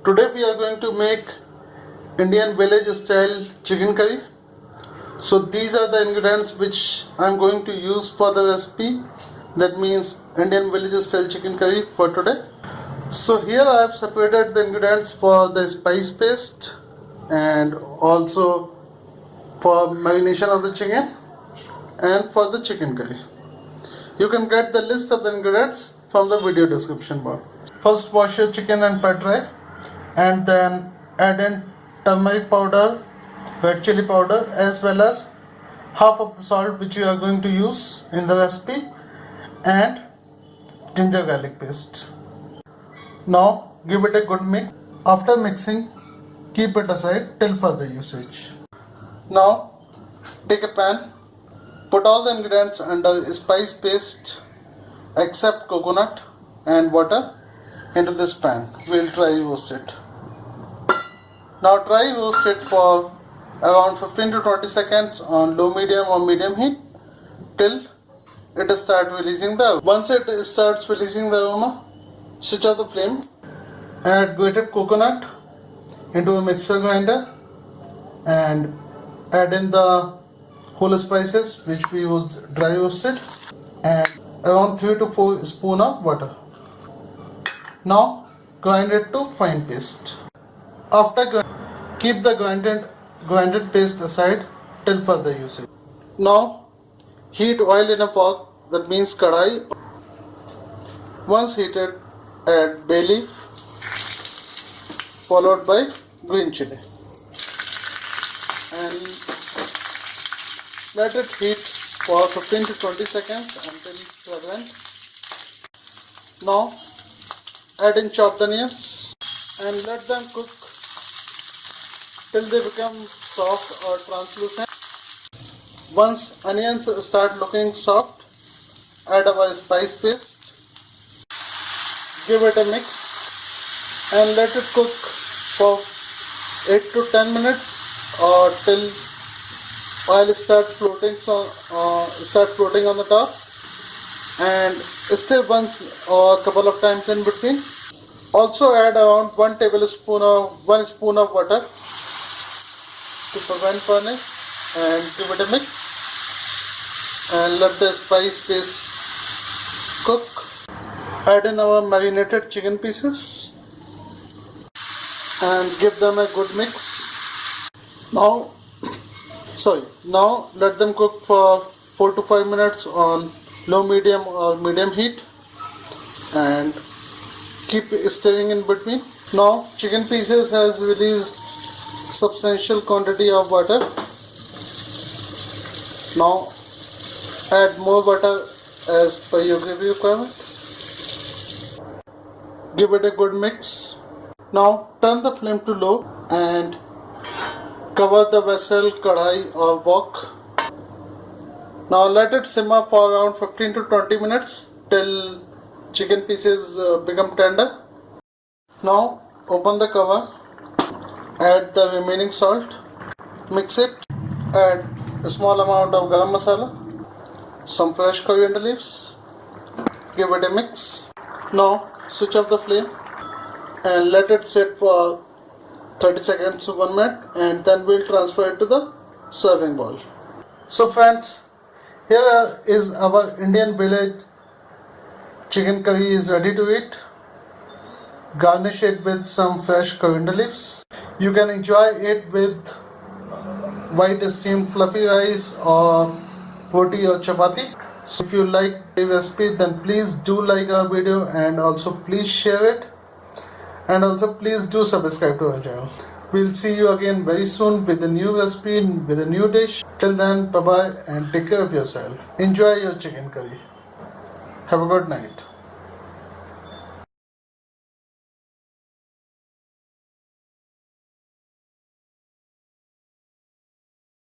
Today we are going to make Indian village style chicken curry. So these are the ingredients which I am going to use for the recipe. That means Indian village style chicken curry for today. So here I have separated the ingredients for the spice paste and also for marination of the chicken and for the chicken curry. You can get the list of the ingredients from the video description box. First wash your chicken and pat dry and then add in turmeric powder, red chilli powder as well as half of the salt which you are going to use in the recipe and ginger garlic paste. Now give it a good mix. After mixing, keep it aside till further usage. Now take a pan, put all the ingredients under spice paste except coconut and water into this pan. We'll try roast it. Now try roast it for around 15 to 20 seconds on low medium or medium heat till it starts releasing the aroma. Once it starts releasing the aroma, switch off the flame. Add grated coconut into a mixer grinder and add in the whole spices which we dry roasted and around 3 to 4 spoons of water. Now grind it to fine paste. After keep the grinded paste aside till further usage. Now heat oil in a pot, that means kadai. Once heated, add bay leaf followed by green chilli and let it heat for 15 to 20 seconds until fragrant. Now add in chopped onions and let them cook till they become soft or translucent. Once onions start looking soft, add our spice paste, give it a mix and let it cook for 8 to 10 minutes or till oil start floating on the top, and stir once or a couple of times in between. Also add around 1 spoon of water to prevent burning and give it a mix and let the spice paste cook. Add in our marinated chicken pieces and give them a good mix. Now let them cook for 4 to 5 minutes on low medium or medium heat and keep stirring in between. Now chicken pieces has released substantial quantity of water. Now add more butter as per your gravy requirement. Give it a good mix. Now turn the flame to low and cover the vessel, kadai or wok. Now let it simmer for around 15 to 20 minutes till chicken pieces become tender. Now open the cover, add the remaining salt, mix it, add a small amount of garam masala, some fresh coriander leaves, give it a mix. Now switch off the flame and let it sit for 30 seconds to 1 minute and then we'll transfer it to the serving bowl. So friends, here is our Indian village chicken curry is ready to eat. Garnish it with some fresh coriander leaves. You can enjoy it with white steamed fluffy rice or roti or chapati. So if you like the recipe, then please do like our video and also please share it and also please do subscribe to our channel. We'll see you again very soon with a new recipe, with a new dish. Till then, bye bye and take care of yourself. Enjoy your chicken curry. Have a good night.